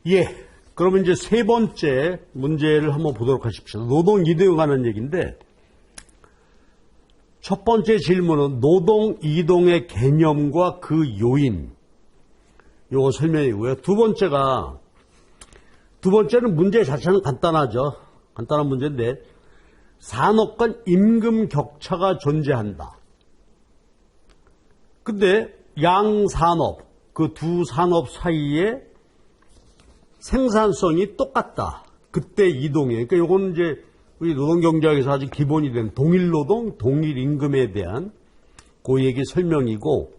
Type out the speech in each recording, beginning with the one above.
예. 그러면 이제 세 번째 문제를 한번 보도록 하십시오. 노동 이동에 관한 얘기인데, 첫 번째 질문은 노동 이동의 개념과 그 요인, 요거 설명이고요. 두 번째는 문제 자체는 간단하죠. 간단한 문제인데, 산업 간 임금 격차가 존재한다. 근데 양산업, 그 두 산업 사이에 생산성이 똑같다. 그때 이동에. 그러니까 요거는 이제 우리 노동경제학에서 아주 기본이 된 동일노동, 동일임금에 대한 그 얘기 설명이고,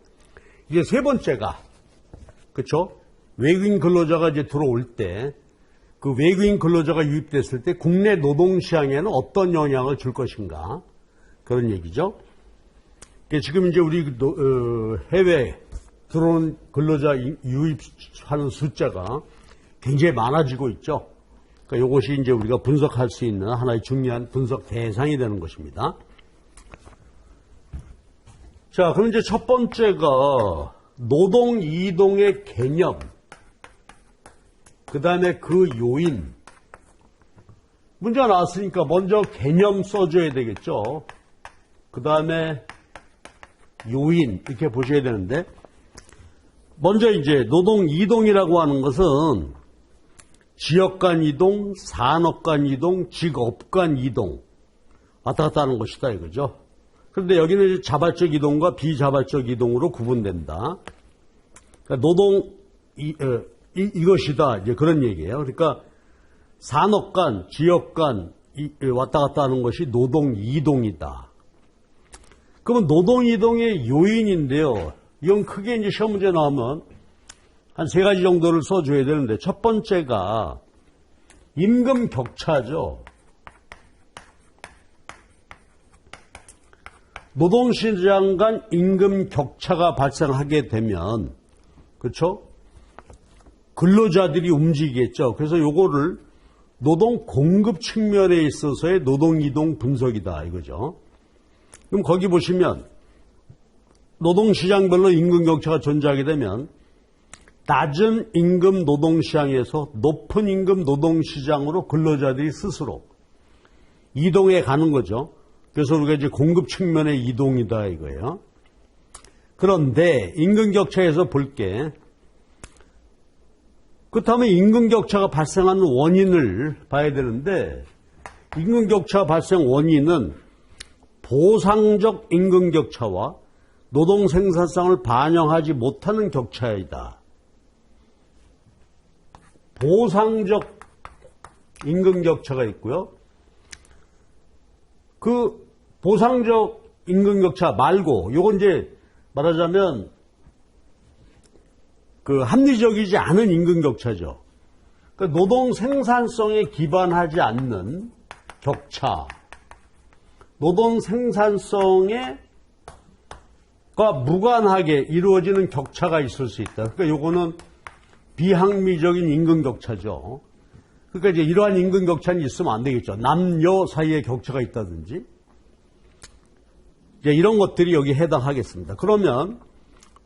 이제 세 번째가, 그쵸? 외국인 근로자가 이제 들어올 때, 그 외국인 근로자가 유입됐을 때 국내 노동시장에는 어떤 영향을 줄 것인가. 그런 얘기죠. 지금 이제 우리 해외 들어온 근로자 유입하는 숫자가 굉장히 많아지고 있죠. 그러니까 이것이 이제 우리가 분석할 수 있는 하나의 중요한 분석 대상이 되는 것입니다. 자, 그럼 이제 첫 번째가 노동 이동의 개념, 그 다음에 그 요인. 문제가 나왔으니까 먼저 개념 써줘야 되겠죠. 그 다음에 요인, 이렇게 보셔야 되는데, 먼저 이제 노동 이동이라고 하는 것은 지역 간 이동, 산업 간 이동, 직업 간 이동, 왔다 갔다 하는 것이다 이거죠. 그런데 여기는 이제 자발적 이동과 비자발적 이동으로 구분된다. 그러니까 노동, 이것이다. 이제 그런 얘기예요. 그러니까 산업 간, 지역 간 왔다 갔다 하는 것이 노동 이동이다. 그러면 노동 이동의 요인인데요. 이건 크게 이제 시험 문제 나오면 한 세 가지 정도를 써줘야 되는데, 첫 번째가 임금 격차죠. 노동시장 간 임금 격차가 발생하게 되면, 그렇죠? 근로자들이 움직이겠죠. 그래서 요거를 노동 공급 측면에 있어서의 노동 이동 분석이다 이거죠. 그럼 거기 보시면 노동시장별로 임금 격차가 존재하게 되면 낮은 임금 노동시장에서 높은 임금 노동시장으로 근로자들이 스스로 이동해 가는 거죠. 그래서 우리가 이제 공급 측면의 이동이다 이거예요. 그런데 임금 격차에서 볼게. 그렇다면 임금 격차가 발생하는 원인을 봐야 되는데, 임금 격차 발생 원인은 보상적 임금 격차와 노동 생산성을 반영하지 못하는 격차이다. 보상적 임금 격차가 있고요. 그 보상적 임금 격차 말고, 요건 이제 말하자면 그 합리적이지 않은 임금 격차죠. 그러니까 노동 생산성에 기반하지 않는 격차, 노동 생산성에 과 무관하게 이루어지는 격차가 있을 수 있다. 그러니까 요거는 비합리적인 임금 격차죠. 그러니까 이제 이러한 임금 격차는 있으면 안 되겠죠. 남녀 사이에 격차가 있다든지. 이제 이런 것들이 여기 해당하겠습니다. 그러면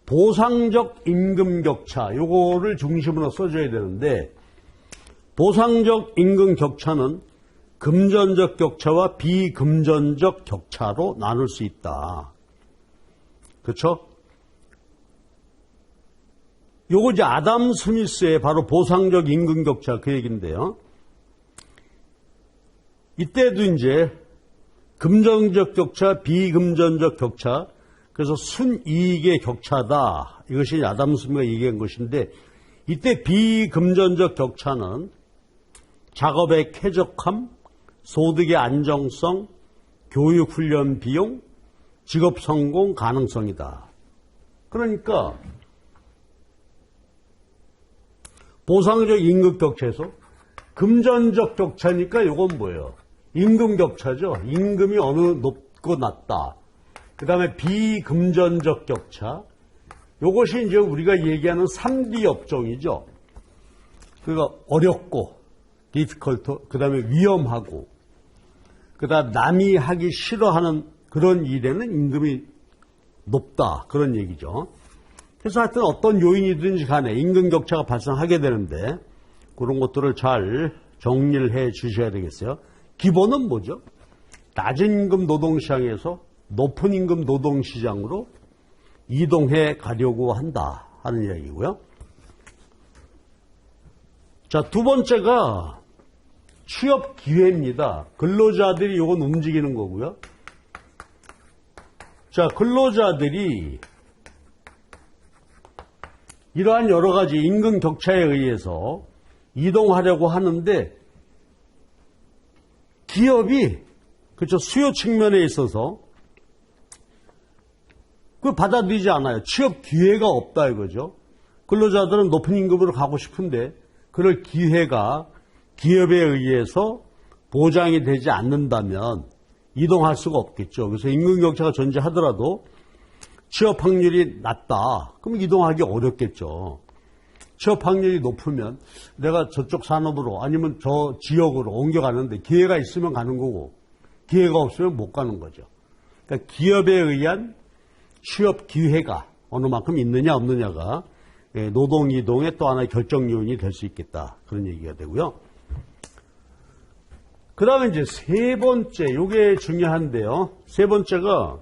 보상적 임금 격차, 요거를 중심으로 써줘야 되는데, 보상적 임금 격차는 금전적 격차와 비금전적 격차로 나눌 수 있다. 그렇죠? 요거 이제 아담 스미스의 바로 보상적 임금 격차 그 얘기인데요. 이때도 이제 금전적 격차, 비금전적 격차, 그래서 순이익의 격차다. 이것이 아담 스미스가 얘기한 것인데, 이때 비금전적 격차는 작업의 쾌적함, 소득의 안정성, 교육 훈련 비용, 직업 성공 가능성이다. 그러니까 보상적 임금 격차에서 금전적 격차니까 이건 뭐예요? 임금 격차죠. 임금이 어느 높고 낮다. 그 다음에 비금전적 격차. 이것이 이제 우리가 얘기하는 3D 업종이죠. 그러니까 어렵고, difficult, 그 다음에 위험하고, 그 다음 남이 하기 싫어하는 그런 일에는 임금이 높다. 그런 얘기죠. 그래서 하여튼 어떤 요인이든지 간에 임금 격차가 발생하게 되는데, 그런 것들을 잘 정리를 해 주셔야 되겠어요. 기본은 뭐죠? 낮은 임금 노동시장에서 높은 임금 노동시장으로 이동해 가려고 한다 하는 이야기고요. 자, 두 번째가 취업 기회입니다. 근로자들이 이건 움직이는 거고요. 자, 근로자들이 이러한 여러 가지 임금 격차에 의해서 이동하려고 하는데 기업이 그렇죠 수요 측면에 있어서 그걸 받아들이지 않아요. 취업 기회가 없다 이거죠. 근로자들은 높은 임금으로 가고 싶은데 그럴 기회가 기업에 의해서 보장이 되지 않는다면 이동할 수가 없겠죠. 그래서 임금 격차가 존재하더라도 취업 확률이 낮다. 그럼 이동하기 어렵겠죠. 취업 확률이 높으면 내가 저쪽 산업으로 아니면 저 지역으로 옮겨가는데 기회가 있으면 가는 거고 기회가 없으면 못 가는 거죠. 그러니까 기업에 의한 취업 기회가 어느 만큼 있느냐 없느냐가 노동 이동의 또 하나의 결정 요인이 될 수 있겠다. 그런 얘기가 되고요. 그 다음에 이제 세 번째, 이게 중요한데요. 세 번째가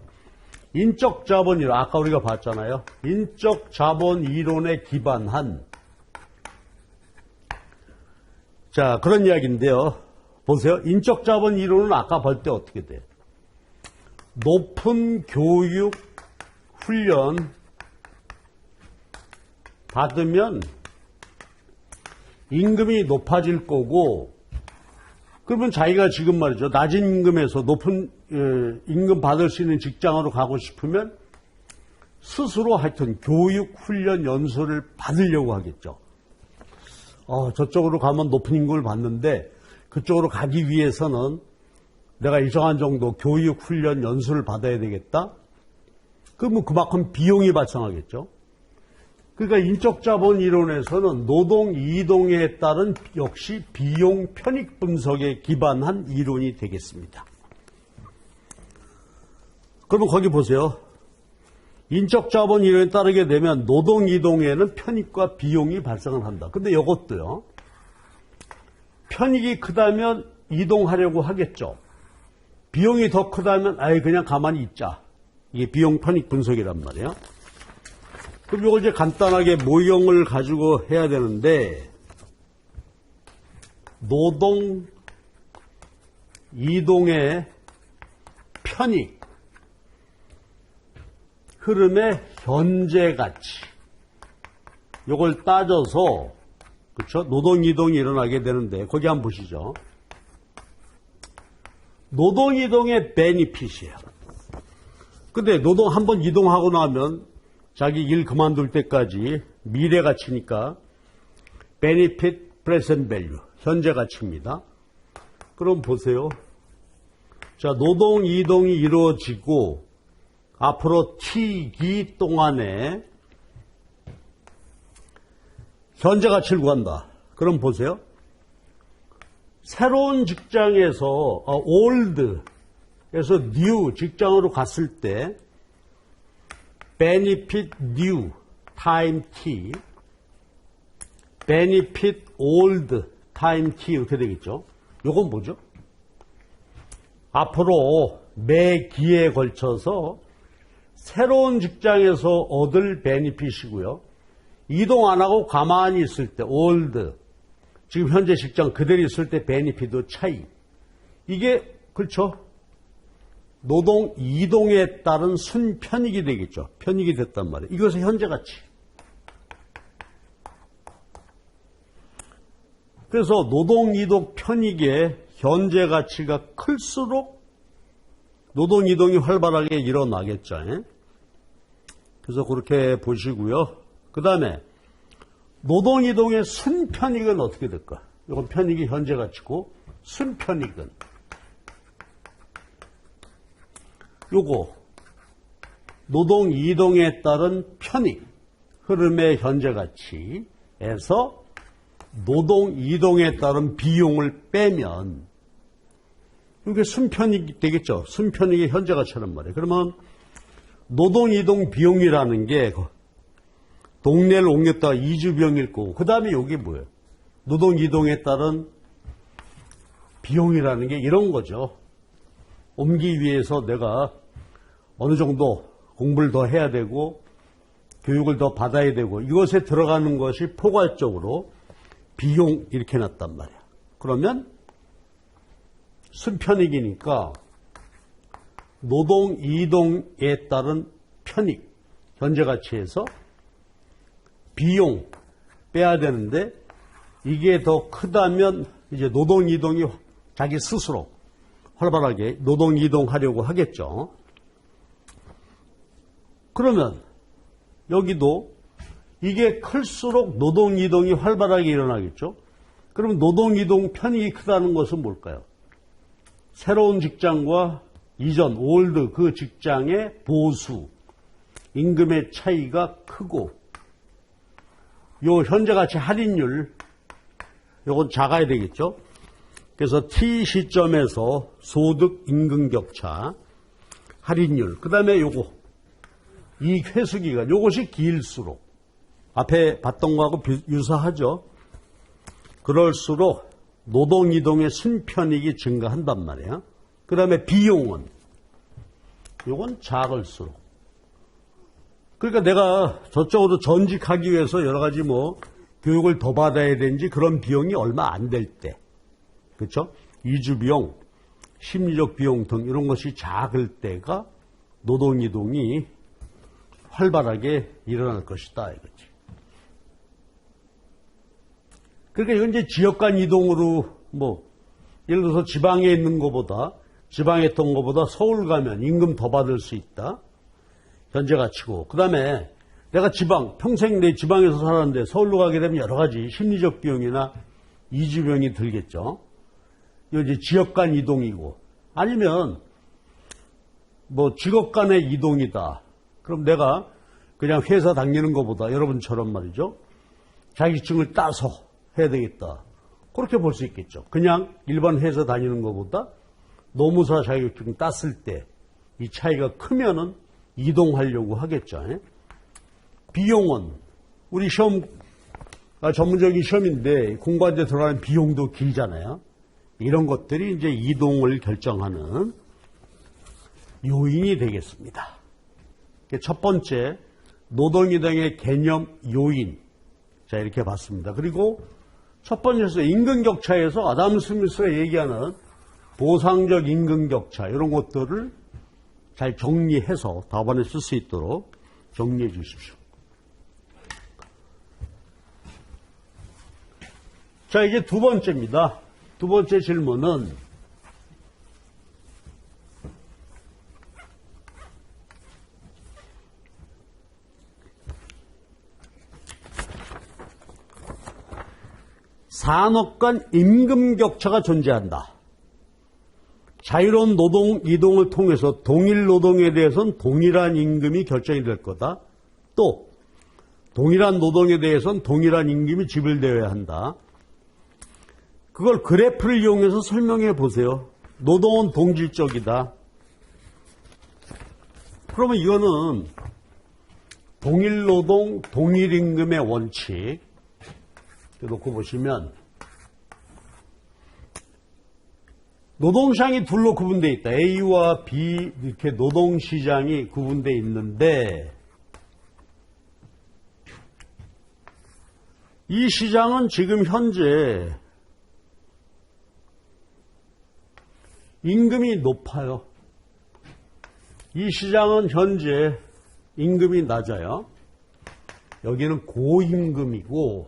인적 자본 이론, 아까 우리가 봤잖아요. 인적 자본 이론에 기반한 자 그런 이야기인데요. 보세요. 인적 자본 이론은 아까 볼 때 어떻게 돼요? 높은 교육, 훈련 받으면 임금이 높아질 거고 그러면 자기가 지금 말이죠. 낮은 임금에서 높은 임금 받을 수 있는 직장으로 가고 싶으면 스스로 하여튼 교육, 훈련, 연수를 받으려고 하겠죠. 저쪽으로 가면 높은 임금을 받는데 그쪽으로 가기 위해서는 내가 일정한 정도 교육, 훈련, 연수를 받아야 되겠다. 그러면 그만큼 비용이 발생하겠죠. 그러니까 인적 자본 이론에서는 노동 이동에 따른 역시 비용 편익 분석에 기반한 이론이 되겠습니다. 그러면 거기 보세요. 인적 자본 이론에 따르게 되면 노동 이동에는 편익과 비용이 발생을 한다. 근데 이것도요. 편익이 크다면 이동하려고 하겠죠. 비용이 더 크다면 그냥 가만히 있자. 이게 비용 편익 분석이란 말이에요. 그럼 이걸 이제 간단하게 모형을 가지고 해야 되는데 노동 이동의 편익 흐름의 현재 가치 이걸 따져서 그렇죠? 노동 이동이 일어나게 되는데 거기 한번 보시죠. 노동 이동의 베니핏이에요. 근데 노동 한번 이동하고 나면 자기 일 그만둘 때까지 미래 가치니까 benefit present value 현재 가치입니다. 그럼 보세요. 자, 노동 이동이 이루어지고 앞으로 T기 동안에 현재 가치를 구한다. 그럼 보세요. 새로운 직장에서 old에서 new 직장으로 갔을 때 benefit new time t, benefit old time t 이렇게 되겠죠. 이건 뭐죠? 앞으로 매 기에 걸쳐서 새로운 직장에서 얻을 베니핏이고요. 이동 안 하고 가만히 있을 때 old, 지금 현재 직장 그대로 있을 때 베니핏의 차이. 이게 그렇죠. 노동 이동에 따른 순편익이 되겠죠. 편익이 됐단 말이에요. 이것은 현재 가치. 그래서 노동 이동 편익의 현재 가치가 클수록 노동 이동이 활발하게 일어나겠죠. 그래서 그렇게 보시고요. 그 다음에 노동 이동의 순편익은 어떻게 될까? 이건 편익이 현재 가치고 순편익은 요거 노동 이동에 따른 편익 흐름의 현재 가치에서 노동 이동에 따른 비용을 빼면 이게 순편익이 되겠죠. 순편익의 현재 가치란 말이에요. 그러면 노동 이동 비용이라는 게 동네를 옮겼다가 이주 비용일 거고 그 다음에 이게 뭐예요? 노동 이동에 따른 비용이라는 게 이런 거죠. 옮기기 위해서 내가 어느 정도 공부를 더 해야 되고 교육을 더 받아야 되고 이것에 들어가는 것이 포괄적으로 비용 이렇게 놨단 말이야. 그러면 순편익이니까 노동 이동에 따른 편익, 현재 가치에서 비용 빼야 되는데 이게 더 크다면 이제 노동 이동이 자기 스스로 활발하게 노동 이동하려고 하겠죠. 그러면 여기도 이게 클수록 노동 이동이 활발하게 일어나겠죠. 그럼 노동 이동 편익이 크다는 것은 뭘까요? 새로운 직장과 이전 올드 그 직장의 보수, 임금의 차이가 크고 요 현재 가치 할인율 요건 작아야 되겠죠. 그래서 T 시점에서 소득 임금 격차 할인율 그다음에 요거 이익 회수 기간 요것이 길수록 앞에 봤던 거하고 유사하죠. 그럴수록 노동 이동의 순편익이 증가한단 말이에요. 그 다음에 비용은 요건 작을수록 그러니까 내가 저쪽으로 전직하기 위해서 여러 가지 뭐 교육을 더 받아야 되는지 그런 비용이 얼마 안 될 때 그렇죠? 이주 비용, 심리적 비용 등 이런 것이 작을 때가 노동 이동이 활발하게 일어날 것이다 이거지. 그러니까 이건 이제 지역 간 이동으로 뭐 예를 들어서 지방에 있는 것보다 지방에 있던 것보다 서울 가면 임금 더 받을 수 있다. 현재 가치고. 그 다음에 내가 평생 내 지방에서 살았는데 서울로 가게 되면 여러 가지 심리적 비용이나 이주 비용이 들겠죠. 이거 이제 지역 간 이동이고. 아니면 뭐 직업 간의 이동이다. 그럼 내가 그냥 회사 다니는 것보다 여러분처럼 말이죠. 자격증을 따서 해야 되겠다. 그렇게 볼 수 있겠죠. 그냥 일반 회사 다니는 것보다 노무사 자격증 땄을 때 이 차이가 크면은 이동하려고 하겠죠. 비용은 우리 시험 전문적인 시험인데 공부하는데 들어가는 비용도 길잖아요. 이런 것들이 이제 이동을 결정하는 요인이 되겠습니다. 첫 번째 노동이동의 개념 요인 자 이렇게 봤습니다. 그리고 첫 번째에서 임금격차에서 아담 스미스가 얘기하는 보상적 임금격차 이런 것들을 잘 정리해서 답안에 쓸 수 있도록 정리해 주십시오. 자 이제 두 번째입니다. 두 번째 질문은 산업 간 임금 격차가 존재한다. 자유로운 노동 이동을 통해서 동일 노동에 대해서는 동일한 임금이 결정이 될 거다. 또 동일한 노동에 대해서는 동일한 임금이 지불되어야 한다. 그걸 그래프를 이용해서 설명해 보세요. 노동은 동질적이다. 그러면 이거는 동일 노동, 동일 임금의 원칙 놓고 보시면 노동시장이 둘로 구분되어 있다. A와 B 이렇게 노동시장이 구분되어 있는데 이 시장은 지금 현재 임금이 높아요. 이 시장은 현재 임금이 낮아요. 여기는 고임금이고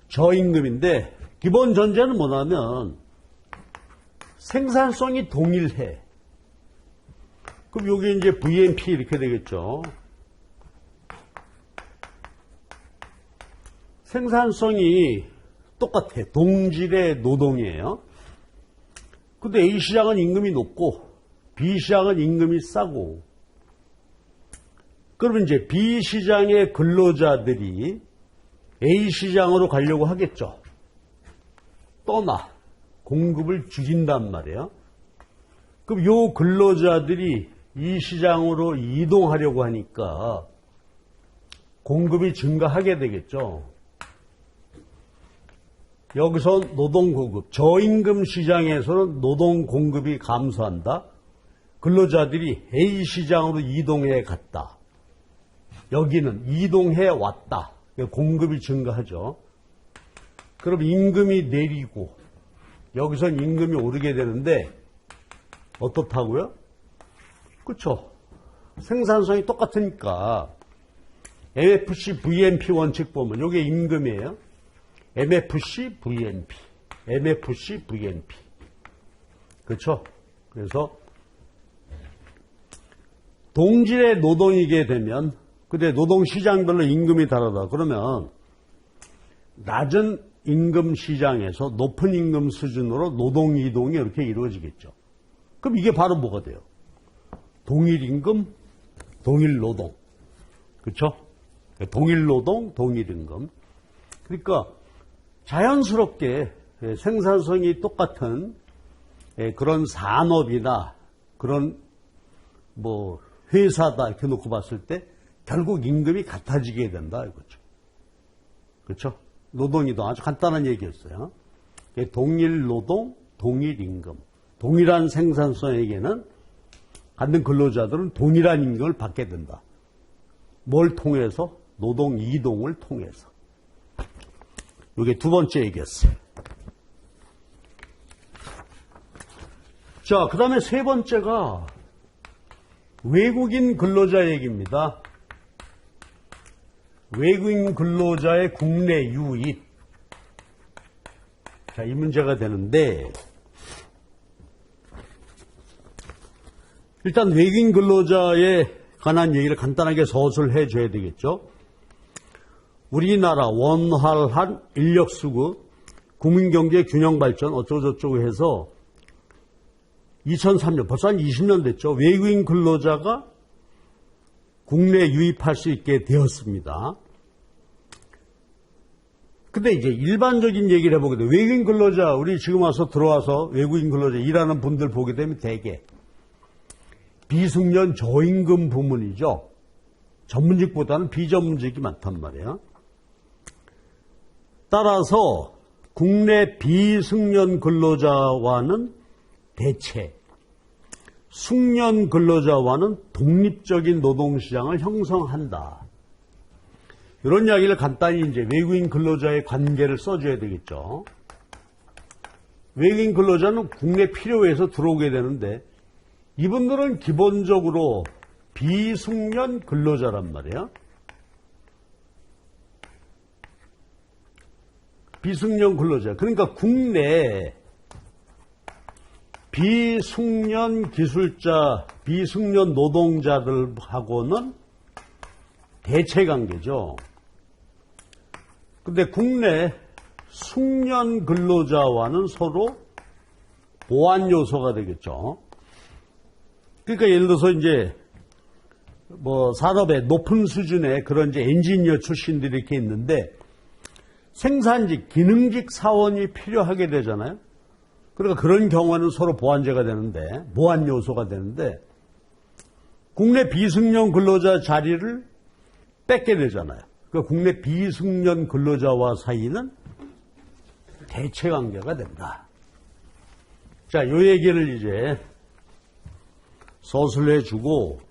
저임금인데 기본 전제는 뭐냐면 생산성이 동일해. 그럼 여기 이제 VNP 이렇게 되겠죠. 생산성이 똑같아. 동질의 노동이에요. 근데 A 시장은 임금이 높고 B 시장은 임금이 싸고 그러면 이제 B 시장의 근로자들이 A 시장으로 가려고 하겠죠. 떠나 공급을 줄인단 말이에요. 그럼 요 근로자들이 이 시장으로 이동하려고 하니까 공급이 증가하게 되겠죠. 여기서 노동 공급, 저임금 시장에서는 노동 공급이 감소한다. 근로자들이 A 시장으로 이동해 갔다. 여기는 이동해 왔다. 공급이 증가하죠. 그럼 임금이 내리고 여기선 임금이 오르게 되는데 어떻다고요? 그렇죠. 생산성이 똑같으니까 MFC VNP 원칙 보면 이게 임금이에요. MFC VNP, MFC VNP. 그렇죠? 그래서 동질의 노동이게 되면 근데 노동 시장별로 임금이 다르다. 그러면 낮은 임금 시장에서 높은 임금 수준으로 노동 이동이 이렇게 이루어지겠죠. 그럼 이게 바로 뭐가 돼요? 동일 임금, 동일 노동. 그렇죠? 동일 노동, 동일 임금. 그러니까 자연스럽게 생산성이 똑같은 그런 산업이나 그런 뭐 회사다 이렇게 놓고 봤을 때 결국 임금이 같아지게 된다 이거죠. 그렇죠? 노동이동 아주 간단한 얘기였어요. 동일 노동, 동일 임금. 동일한 생산성에게는 갖는 근로자들은 동일한 임금을 받게 된다. 뭘 통해서? 노동 이동을 통해서. 이게 두 번째 얘기였어요. 자, 그 다음에 세 번째가 외국인 근로자 얘기입니다. 외국인 근로자의 국내 유입. 자, 이 문제가 되는데, 일단 외국인 근로자에 관한 얘기를 간단하게 서술해 줘야 되겠죠. 우리나라 원활한 인력수급, 국민경제 균형발전 어쩌고저쩌고 해서 2003년, 벌써 한 20년 됐죠. 외국인 근로자가 국내에 유입할 수 있게 되었습니다. 근데 이제 일반적인 얘기를 해보게 돼요. 외국인 근로자, 우리 지금 와서 들어와서 외국인 근로자 일하는 분들 보게 되면 대개 비숙련 저임금 부문이죠. 전문직보다는 비전문직이 많단 말이에요. 따라서 국내 비숙련 근로자와는 대체 숙련 근로자와는 독립적인 노동시장을 형성한다. 이런 이야기를 간단히 이제 외국인 근로자의 관계를 써줘야 되겠죠. 외국인 근로자는 국내 필요해서 들어오게 되는데 이분들은 기본적으로 비숙련 근로자란 말이에요. 비숙련 근로자. 그러니까 국내 비숙련 기술자, 비숙련 노동자들하고는 대체 관계죠. 근데 국내 숙련 근로자와는 서로 보완 요소가 되겠죠. 그러니까 예를 들어서 이제 뭐 산업의 높은 수준의 그런 이제 엔지니어 출신들이 이렇게 있는데 생산직, 기능직 사원이 필요하게 되잖아요. 그러니까 그런 경우에는 서로 보완제가 되는데, 보완 요소가 되는데, 국내 비숙련 근로자 자리를 뺏게 되잖아요. 그러니까 국내 비숙련 근로자와 사이는 대체 관계가 된다. 자, 요 얘기를 이제 서술해 주고,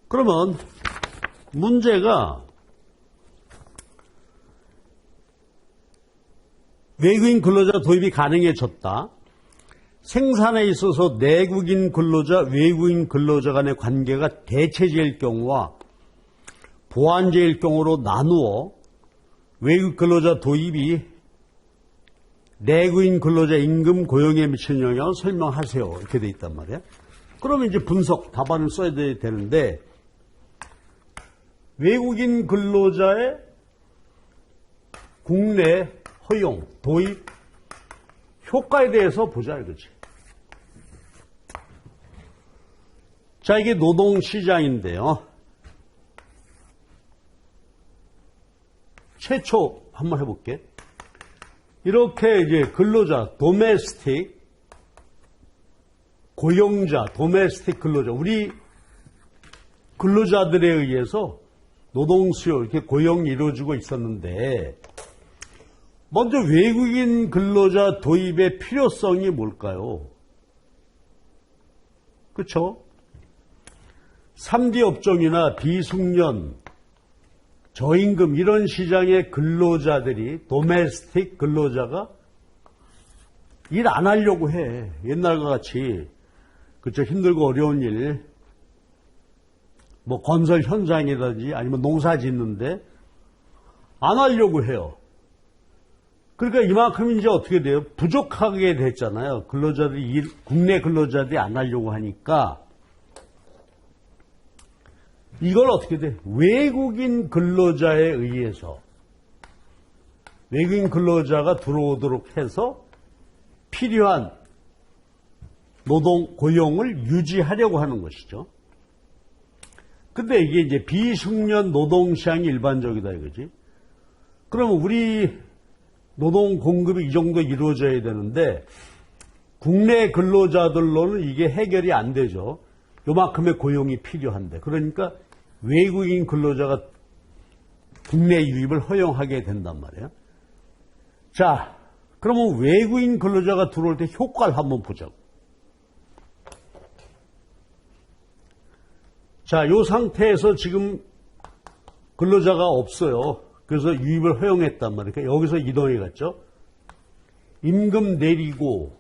그러면 문제가 외국인 근로자 도입이 가능해졌다. 생산에 있어서 내국인 근로자, 외국인 근로자 간의 관계가 대체제일 경우와 보완제일 경우로 나누어 외국 근로자 도입이 내국인 근로자 임금 고용에 미치는 영향을 설명하세요. 이렇게 돼 있단 말이에요. 그러면 이제 분석, 답안을 써야 되는데 외국인 근로자의 국내 허용, 도입, 효과에 대해서 보자 이거지. 자, 이게 노동시장인데요. 최초 한번 해볼게. 이렇게 이제 근로자, 도메스틱, 고용자, 도메스틱 근로자, 우리 근로자들에 의해서 노동 수요, 이렇게 고용이 이루어지고 있었는데, 먼저 외국인 근로자 도입의 필요성이 뭘까요? 그렇죠? 3D 업종이나 비숙련, 저임금 이런 시장의 근로자들이 도메스틱 근로자가 일 안 하려고 해. 옛날과 같이 그쵸 힘들고 어려운 일, 뭐 건설 현장이라든지 아니면 농사 짓는데 안 하려고 해요. 그러니까 이만큼 이제 어떻게 돼요? 부족하게 됐잖아요. 근로자들이 국내 근로자들이 안 하려고 하니까 이걸 어떻게 돼? 외국인 근로자에 의해서 외국인 근로자가 들어오도록 해서 필요한 노동 고용을 유지하려고 하는 것이죠. 근데 이게 이제 비숙련 노동 시장이 일반적이다 이거지. 그러면 우리 노동 공급이 이 정도 이루어져야 되는데 국내 근로자들로는 이게 해결이 안 되죠. 요만큼의 고용이 필요한데. 그러니까 외국인 근로자가 국내 유입을 허용하게 된단 말이에요. 자, 그러면 외국인 근로자가 들어올 때 효과를 한번 보자고. 자, 이 상태에서 지금 근로자가 없어요. 그래서 유입을 허용했단 말이에요. 그러니까 여기서 이동해 갔죠. 임금 내리고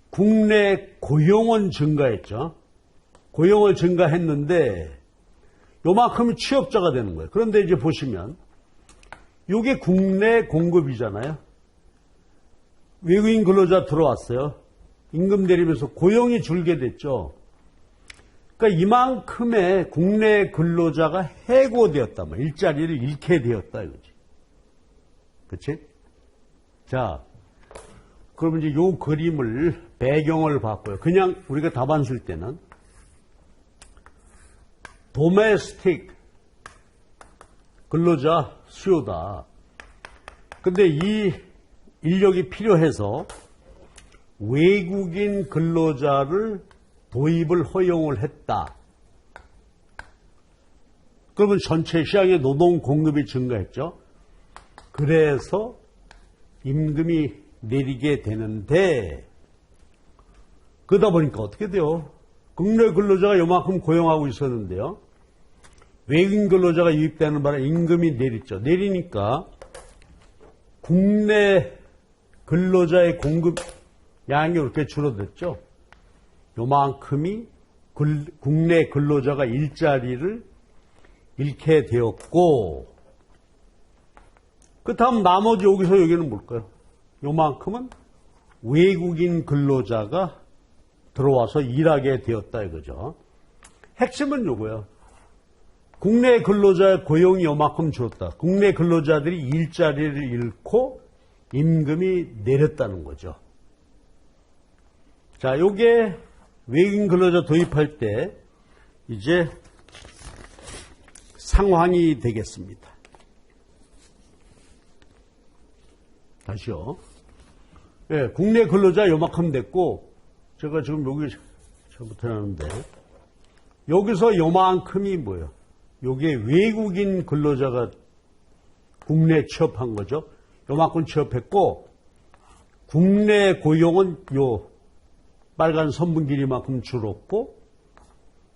국내 고용은 증가했죠. 고용을 증가했는데 요만큼이 취업자가 되는 거예요. 그런데 이제 보시면 이게 국내 공급이잖아요. 외국인 근로자 들어왔어요. 임금 내리면서 고용이 줄게 됐죠. 그러니까 이만큼의 국내 근로자가 해고되었다. 일자리를 잃게 되었다 이거지. 그치? 자, 그럼 이제 요 그림을 배경을 바꿔요. 그냥 우리가 답안 쓸 때는 도메스틱 근로자 수요다. 근데 이 인력이 필요해서 외국인 근로자를 도입을 허용을 했다. 그러면 전체 시장의 노동 공급이 증가했죠. 그래서 임금이 내리게 되는데 그러다 보니까 어떻게 돼요? 국내 근로자가 요만큼 고용하고 있었는데요. 외국인 근로자가 유입되는 바람에 임금이 내리죠. 내리니까 국내 근로자의 공급 양이 이렇게 줄어들었죠. 요만큼이 국내 근로자가 일자리를 잃게 되었고, 그 다음 나머지 여기서 여기는 뭘까요? 요만큼은 외국인 근로자가 들어와서 일하게 되었다 이거죠. 핵심은 요거예요. 국내 근로자의 고용이 요만큼 줄었다. 국내 근로자들이 일자리를 잃고 임금이 내렸다는 거죠. 자, 요게 외국인 근로자 도입할 때 이제 상황이 되겠습니다. 다시요. 예, 국내 근로자 요만큼 됐고, 제가 지금 여기 잘못 해놨는데, 여기서 요만큼이 뭐예요? 요게 외국인 근로자가 국내 취업한 거죠. 요만큼 취업했고, 국내 고용은 요 빨간 선분 길이만큼 줄었고,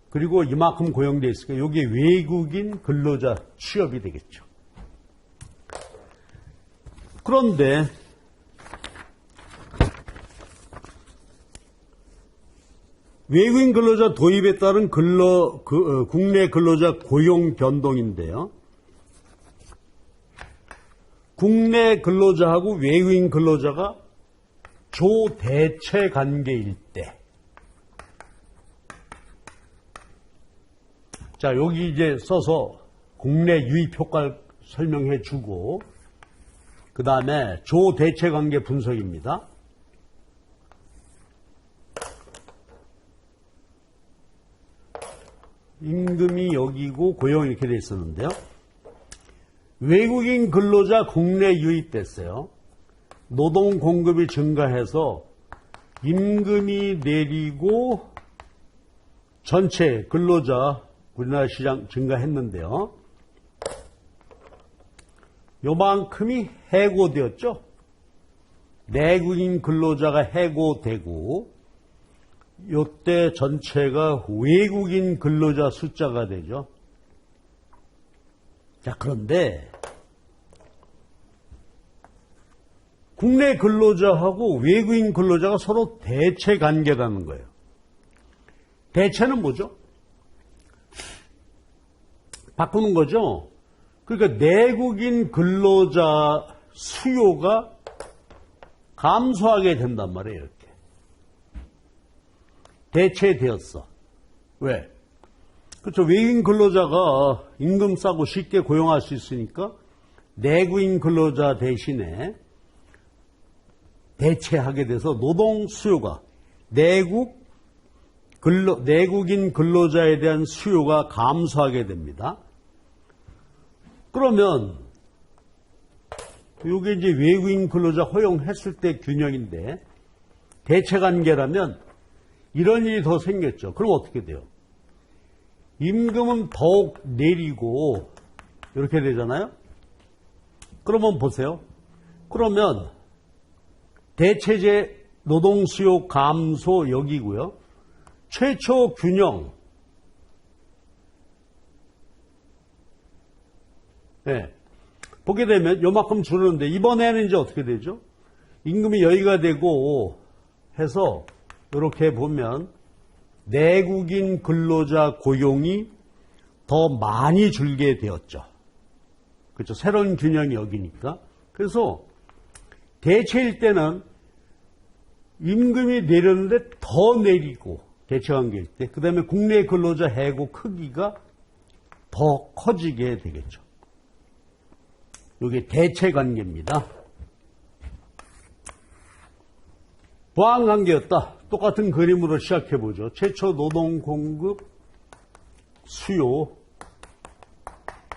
그리고 이만큼 고용되어 있으니까 요게 외국인 근로자 취업이 되겠죠. 그런데 외국인 근로자 도입에 따른 국내 근로자 고용 변동인데요. 국내 근로자하고 외국인 근로자가 조대체 관계일 때. 자, 여기 이제 써서 국내 유입 효과를 설명해 주고, 그 다음에 조대체 관계 분석입니다. 임금이 여기고 고용이 이렇게 돼 있었는데요. 외국인 근로자 국내 유입됐어요. 노동 공급이 증가해서 임금이 내리고 전체 근로자 우리나라 시장 증가했는데요. 요만큼이 해고되었죠. 내국인 근로자가 해고되고 요때 전체가 외국인 근로자 숫자가 되죠. 자, 그런데 국내 근로자하고 외국인 근로자가 서로 대체 관계라는 거예요. 대체는 뭐죠? 바꾸는 거죠. 그러니까 내국인 근로자 수요가 감소하게 된단 말이에요. 이렇게. 대체되었어. 왜? 그렇죠. 외국인 근로자가 임금 싸고 쉽게 고용할 수 있으니까 내국인 근로자 대신에 대체하게 돼서 노동 수요가 내국인 근로자에 대한 수요가 감소하게 됩니다. 그러면 이게 이제 외국인 근로자 허용했을 때 균형인데 대체 관계라면 이런 일이 더 생겼죠. 그럼 어떻게 돼요? 임금은 더욱 내리고 이렇게 되잖아요. 그러면 보세요. 그러면 대체제 노동 수요 감소 여기고요. 최초 균형. 네. 보게 되면 요만큼 줄었는데 이번에는 이제 어떻게 되죠? 임금이 여기가 되고 해서 이렇게 보면 내국인 근로자 고용이 더 많이 줄게 되었죠. 그렇죠. 새로운 균형이 여기니까. 그래서 대체일 때는 임금이 내렸는데 더 내리고 대체관계일 때 그 다음에 국내 근로자 해고 크기가 더 커지게 되겠죠. 이게 대체관계입니다. 보완관계였다. 똑같은 그림으로 시작해보죠. 최초 노동 공급 수요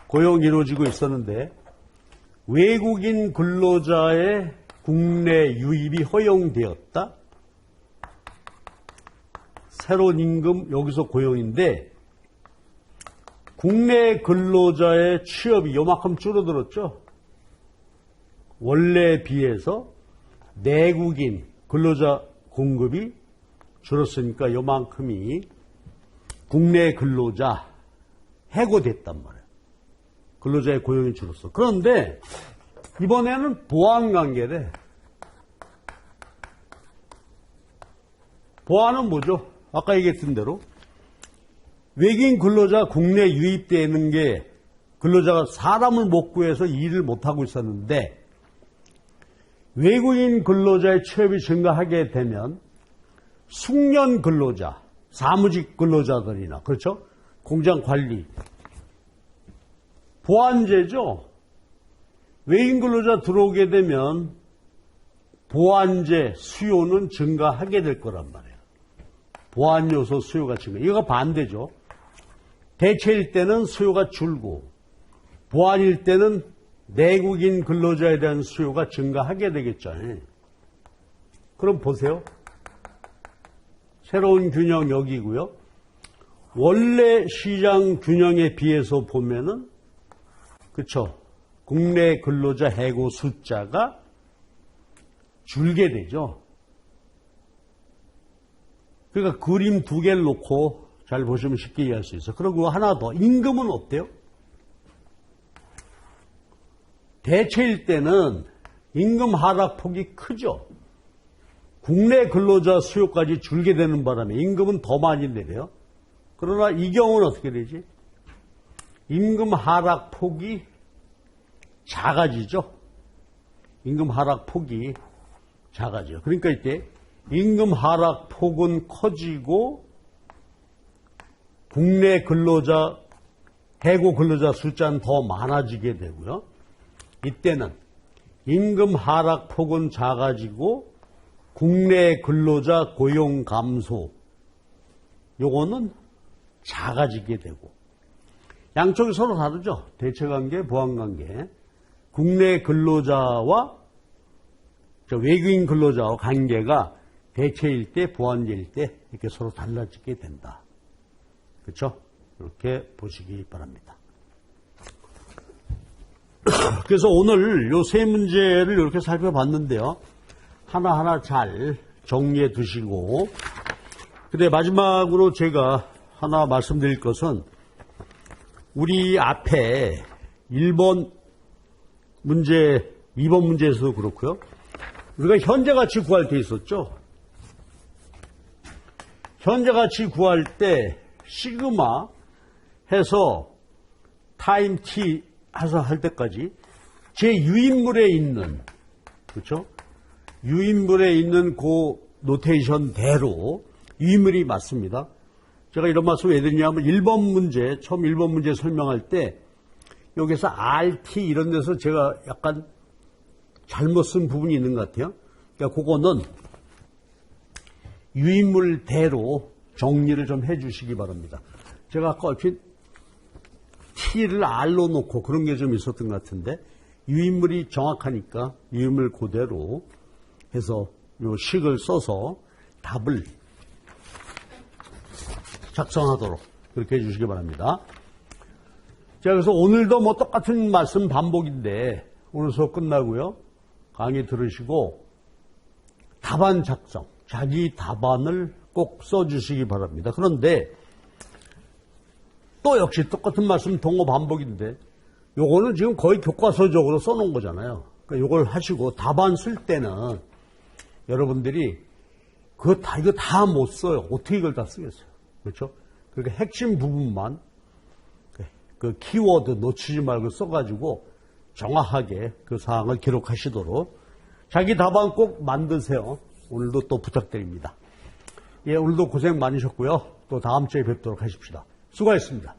고용이 이루어지고 있었는데 외국인 근로자의 국내 유입이 허용되었다. 새로운 임금 여기서 고용인데 국내 근로자의 취업이 요만큼 줄어들었죠. 원래에 비해서 내국인 근로자 공급이 줄었으니까 요만큼이 국내 근로자 해고됐단 말이에요. 근로자의 고용이 줄었어. 그런데 이번에는 보완관계래. 보완은 뭐죠? 아까 얘기했던 대로 외국인 근로자 국내 유입되는 게 근로자가 사람을 못 구해서 일을 못하고 있었는데 외국인 근로자의 취업이 증가하게 되면 숙련 근로자, 사무직 근로자들이나 그렇죠? 공장 관리, 보완제죠. 외국인 근로자 들어오게 되면 보완제 수요는 증가하게 될 거란 말이에요. 보완 요소 수요가 증가. 이거 반대죠. 대체일 때는 수요가 줄고 보완일 때는 내국인 근로자에 대한 수요가 증가하게 되겠죠. 그럼 보세요. 새로운 균형 여기고요. 원래 시장 균형에 비해서 보면은 그렇죠. 국내 근로자 해고 숫자가 줄게 되죠. 그러니까 그림 두 개를 놓고 잘 보시면 쉽게 이해할 수 있어요. 그리고 하나 더. 임금은 어때요? 대체일 때는 임금 하락폭이 크죠. 국내 근로자 수요까지 줄게 되는 바람에 임금은 더 많이 내려요. 그러나 이 경우는 어떻게 되지? 임금 하락폭이 작아지죠. 임금 하락폭이 작아져요. 그러니까 이때 임금 하락폭은 커지고 국내 근로자, 해고 근로자 숫자는 더 많아지게 되고요. 이때는 임금 하락폭은 작아지고 국내 근로자 고용 감소 요거는 작아지게 되고 양쪽이 서로 다르죠. 대체관계, 보완관계. 국내 근로자와 외국인 근로자와 관계가 대체일 때, 보완제일 때 이렇게 서로 달라지게 된다. 그렇죠? 이렇게 보시기 바랍니다. 그래서 오늘 요 세 문제를 이렇게 살펴봤는데요. 하나하나 잘 정리해 두시고, 근데 마지막으로 제가 하나 말씀드릴 것은 우리 앞에 1번 문제, 2번 문제에서도 그렇고요. 우리가 현재 가치 구할 때 있었죠. 현재 가치 구할 때 시그마 해서 타임 t 해서 할 때까지 제 유인물에 있는, 그렇죠? 유인물에 있는 그 노테이션대로 유인물이 맞습니다. 제가 이런 말씀 왜 드리냐면 1번 문제, 처음 1번 문제 설명할 때 여기서 RT 이런 데서 제가 약간 잘못 쓴 부분이 있는 것 같아요. 그러니까 그거는 유인물대로 정리를 좀 해 주시기 바랍니다. 제가 아까 얼핏 T를 R로 놓고 그런 게 좀 있었던 것 같은데 유인물이 정확하니까 유인물 그대로 해서 요 식을 써서 답을 작성하도록 그렇게 해주시기 바랍니다. 자, 그래서 오늘도 뭐 똑같은 말씀 반복인데 오늘 수업 끝나고요. 강의 들으시고 답안 작성, 자기 답안을 꼭 써주시기 바랍니다. 그런데 또 역시 똑같은 말씀 동호 반복인데 요거는 지금 거의 교과서적으로 써놓은 거잖아요. 그러니까 요걸 하시고 답안 쓸 때는 여러분들이 이거 다 못 써요. 어떻게 이걸 다 쓰겠어요. 그렇죠? 그러니까 핵심 부분만 그 키워드 놓치지 말고 써가지고 정확하게 그 사항을 기록하시도록 자기 답안 꼭 만드세요. 오늘도 또 부탁드립니다. 예, 오늘도 고생 많으셨고요. 또 다음 주에 뵙도록 하십시다. 수고하셨습니다.